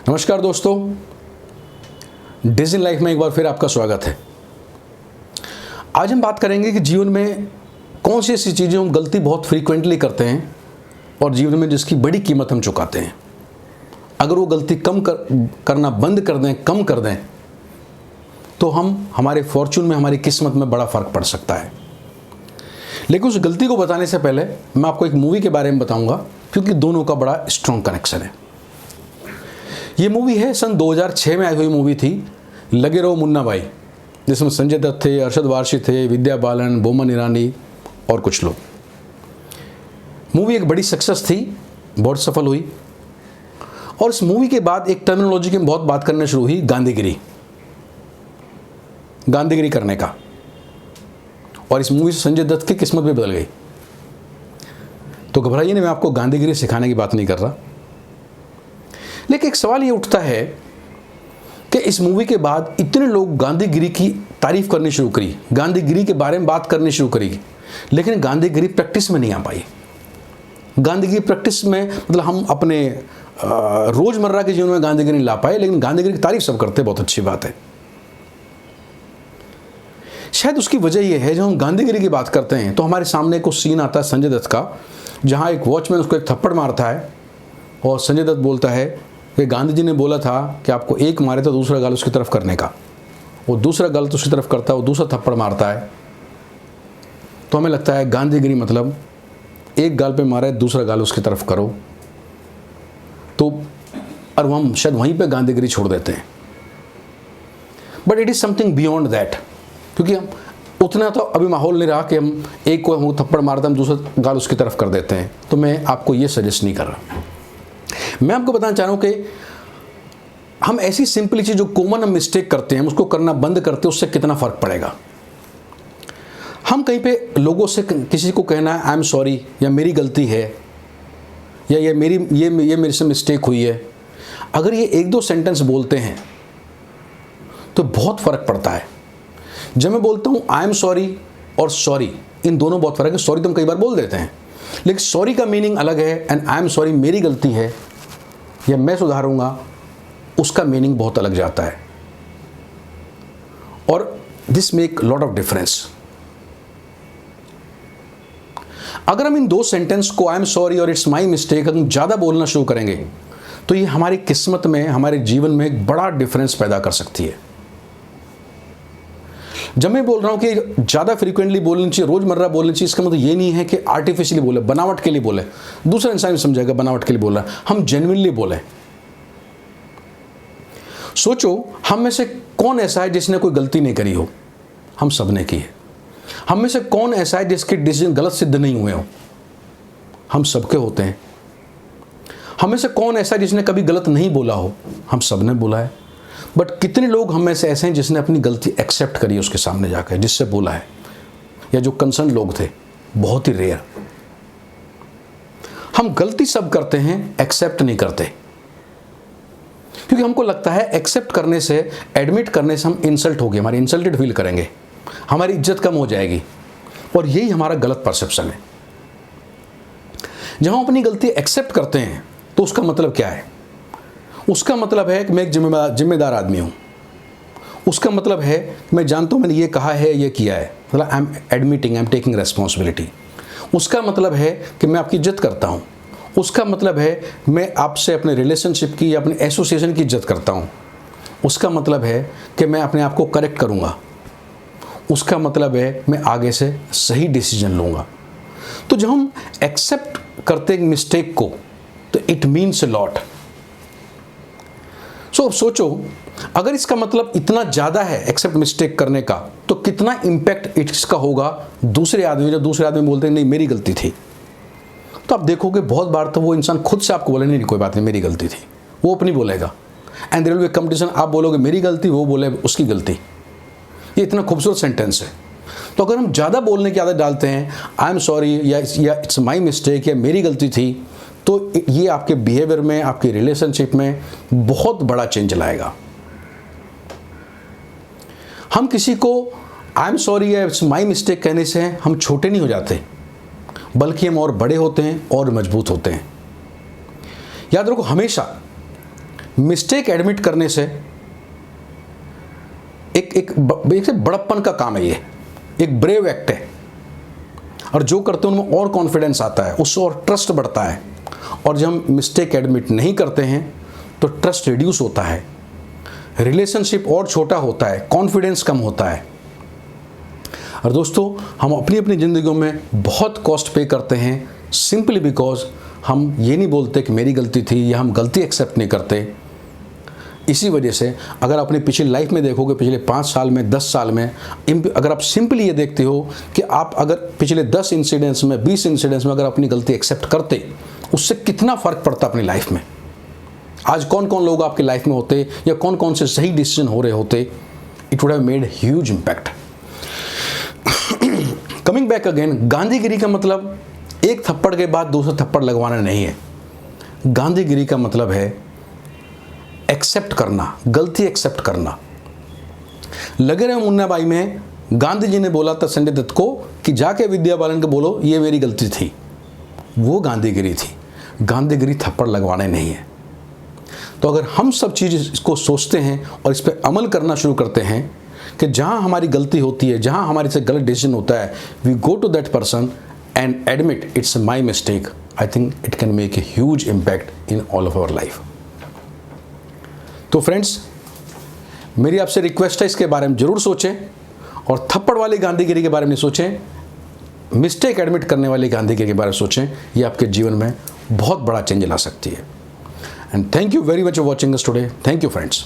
नमस्कार दोस्तों, डिज़ in life में एक बार फिर आपका स्वागत है। आज हम बात करेंगे कि जीवन में कौन सी ऐसी चीज़ें हम गलती बहुत फ्रीक्वेंटली करते हैं और जीवन में जिसकी बड़ी कीमत हम चुकाते हैं। अगर वो गलती करना बंद कर दें, कम कर दें, तो हमारे फॉर्चून में, हमारी किस्मत में बड़ा फ़र्क पड़ सकता है। लेकिन उस गलती को बताने से पहले मैं आपको एक मूवी के बारे में बताऊंगा, क्योंकि दोनों का बड़ा स्ट्रॉन्ग कनेक्शन है। ये मूवी है सन 2006 में आई हुई मूवी थी, लगे रहो मुन्ना भाई, जिसमें संजय दत्त थे, अरशद वारसी थे, विद्या बालन, बोमन ईरानी और कुछ लोग। मूवी एक बड़ी सक्सेस थी, बहुत सफल हुई। और इस मूवी के बाद एक टर्मिनोलॉजी की बहुत बात करने शुरू हुई, गांधीगिरी करने का। और इस मूवी से संजय दत्त की किस्मत भी बदल गई। तो घबराइए नहीं, मैं आपको गांधीगिरी सिखाने की बात नहीं कर रहा। लेकिन एक सवाल ये उठता है कि इस मूवी के बाद इतने लोग गांधीगिरी की तारीफ करनी शुरू करी, गांधीगिरी के बारे में बात करनी शुरू करी, लेकिन गांधीगिरी प्रैक्टिस में नहीं आ पाई। गांधीगिरी प्रैक्टिस में मतलब हम अपने रोजमर्रा के जीवन में गांधीगिरी नहीं ला पाए, लेकिन गांधीगिरी की तारीफ सब करते, बहुत अच्छी बात है। शायद उसकी वजह यह है, जब हम गांधीगिरी की बात करते हैं तो हमारे सामने कुछ सीन आता है संजय दत्त का, जहां एक वॉचमैन उसको एक थप्पड़ मारता है और संजय दत्त बोलता है कि गांधी जी ने बोला था कि आपको एक मारे तो दूसरा गाल उसकी तरफ करने का। वो दूसरा गाल तो उसकी तरफ करता है, वो दूसरा थप्पड़ मारता है। तो हमें लगता है गांधीगिरी मतलब एक गाल पे मारा है, दूसरा गाल उसकी तरफ करो। तो और हम शायद वहीं पे गांधीगिरी छोड़ देते हैं। But it is something beyond that, क्योंकि हम उतना तो अभी माहौल नहीं रहा कि हम एक को हम थप्पड़ मारते हैं, हम दूसरा गाल उसकी तरफ कर देते हैं। तो मैं आपको ये सजेस्ट नहीं कर रहा। मैं आपको बताना चाह रहा हूँ कि हम ऐसी सिंपली चीज़ जो कॉमन हम मिस्टेक करते हैं, उसको करना बंद करते हैं, उससे कितना फ़र्क पड़ेगा। हम कहीं पे लोगों से किसी को कहना है आई एम सॉरी, या मेरी गलती है, या ये मेरे से मिस्टेक हुई है, अगर ये एक दो सेंटेंस बोलते हैं तो बहुत फ़र्क पड़ता है। जब मैं बोलता हूँ आई एम सॉरी और सॉरी, इन दोनों बहुत फ़र्क है। सॉरी तो हम कई बार बोल देते हैं, लेकिन सॉरी का मीनिंग अलग है, एंड आई एम सॉरी मेरी गलती है या मैं सुधारूंगा, उसका मीनिंग बहुत अलग जाता है। और this make lot of difference. अगर हम इन दो सेंटेंस को आई एम सॉरी और इट्स माई मिस्टेक हम ज़्यादा बोलना शुरू करेंगे, तो ये हमारी किस्मत में, हमारे जीवन में एक बड़ा डिफरेंस पैदा कर सकती है। जब मैं बोल रहा हूं कि ज़्यादा फ्रीक्वेंटली बोलनी चाहिए, रोज़मर्रा बोलनी चाहिए, इसका मतलब ये नहीं है कि आर्टिफिशियली बोले, बनावट के लिए बोले। दूसरा इंसान भी समझेगा बनावट के लिए बोल रहा है। हम जेन्युइनली बोले। सोचो, हम में से कौन ऐसा है जिसने कोई गलती नहीं करी हो? हम सब ने की है। हम में से कौन ऐसा है जिसके डिसीजन गलत सिद्ध नहीं हुए हो? हम सबके होते हैं। हम में से कौन ऐसा है जिसने कभी गलत नहीं बोला हो? हम सब ने बोला है। बट कितने लोग हम में से ऐसे हैं जिसने अपनी गलती एक्सेप्ट करी उसके सामने जाकर, जिससे बोला है, या जो कंसर्न लोग थे? बहुत ही रेयर। हम गलती सब करते हैं, एक्सेप्ट नहीं करते, क्योंकि हमको लगता है एक्सेप्ट करने से, एडमिट करने से हम इंसल्ट हो गए, हमारी इंसल्टेड फील करेंगे, हमारी इज्जत कम हो जाएगी। और यही हमारा गलत परसेप्शन है। जब हम अपनी गलती एक्सेप्ट करते हैं तो उसका मतलब क्या है? उसका मतलब है कि मैं एक जिम्मेदार आदमी हूँ। उसका मतलब है मैं जानता हूँ मैंने ये कहा है, ये किया है, मतलब I am admitting, I am taking responsibility. उसका मतलब है कि मैं आपकी इज्जत करता हूँ। उसका मतलब है मैं आपसे अपने रिलेशनशिप की या अपने एसोसिएशन की इज्जत करता हूँ। उसका मतलब है कि मैं अपने आप को करेक्ट करूँगा। उसका मतलब है मैं आगे से सही डिसीजन लूँगा। तो जब हम एक्सेप्ट करते हैं मिस्टेक को, तो इट मीन्स अ लॉट। सो सोचो, अगर इसका मतलब इतना ज़्यादा है एक्सेप्ट मिस्टेक करने का, तो कितना इम्पैक्ट इसका होगा दूसरे आदमी, जब दूसरे आदमी बोलते हैं नहीं मेरी गलती थी। तो आप देखोगे बहुत बार तो वो इंसान खुद से आपको बोले नहीं कोई बात नहीं मेरी गलती थी, वो अपनी बोलेगा। And there will be competition, आप बोलोगे मेरी गलती, वो बोले उसकी गलती। ये इतना खूबसूरत सेंटेंस है। तो अगर हम ज़्यादा बोलने की आदत डालते हैं, आई एम सॉरी या इट्स माई मिस्टेक या मेरी गलती थी, तो ये आपके बिहेवियर में, आपकी रिलेशनशिप में बहुत बड़ा चेंज लाएगा। हम किसी को आई एम सॉरी या इट्स माई मिस्टेक कहने से हम छोटे नहीं हो जाते, बल्कि हम और बड़े होते हैं और मजबूत होते हैं। याद रखो, हमेशा मिस्टेक एडमिट करने से एक से बड़प्पन का काम है, ये एक ब्रेव एक्ट है। और जो करते हैं उनमें और कॉन्फिडेंस आता है, उससे और ट्रस्ट बढ़ता है। और जब हम मिस्टेक एडमिट नहीं करते हैं तो ट्रस्ट रिड्यूस होता है, रिलेशनशिप और छोटा होता है, कॉन्फिडेंस कम होता है। और दोस्तों, हम अपनी अपनी ज़िंदगियों में बहुत कॉस्ट पे करते हैं सिंपली बिकॉज हम ये नहीं बोलते कि मेरी गलती थी, या हम गलती एक्सेप्ट नहीं करते। इसी वजह से अगर अपनी पिछली लाइफ में देखोगे, पिछले 5 साल में, 10 साल में, अगर आप सिंपली ये देखते हो कि आप अगर पिछले 10 इंसिडेंट्स में, 20 इंसिडेंट्स में अगर अपनी गलती एक्सेप्ट करते, उससे कितना फ़र्क पड़ता अपनी लाइफ में। आज कौन कौन लोग आपकी लाइफ में होते, या कौन कौन से सही डिसीजन हो रहे होते, it would have made huge impact. Coming back again, Gandhigiri का मतलब एक थप्पड़ के बाद दूसरा थप्पड़ लगवाना नहीं है। गांधीगिरी का मतलब है एक्सेप्ट करना, गलती एक्सेप्ट करना। लगे रहे मुन्ना भाई में गांधी जी ने बोला था संजय दत्त को कि जाके विद्या बालन को बोलो ये मेरी गलती थी, वो गांधीगिरी थी। गांधीगिरी थप्पड़ लगवाने नहीं है। तो अगर हम सब चीज़ इसको सोचते हैं और इस पर अमल करना शुरू करते हैं कि जहाँ हमारी गलती होती है, जहाँ हमारे से गलत डिसीजन होता है, we go to that person and admit it's my mistake, I think it can make a huge impact in all of our life. तो फ्रेंड्स, मेरी आपसे रिक्वेस्ट है, इसके बारे में ज़रूर सोचें और थप्पड़ वाली गांधीगिरी के बारे में सोचें, मिस्टेक एडमिट करने वाली गांधीगिरी के बारे में सोचें। ये आपके जीवन में बहुत बड़ा चेंज ला सकती है। And thank you very much for watching us today. Thank you friends.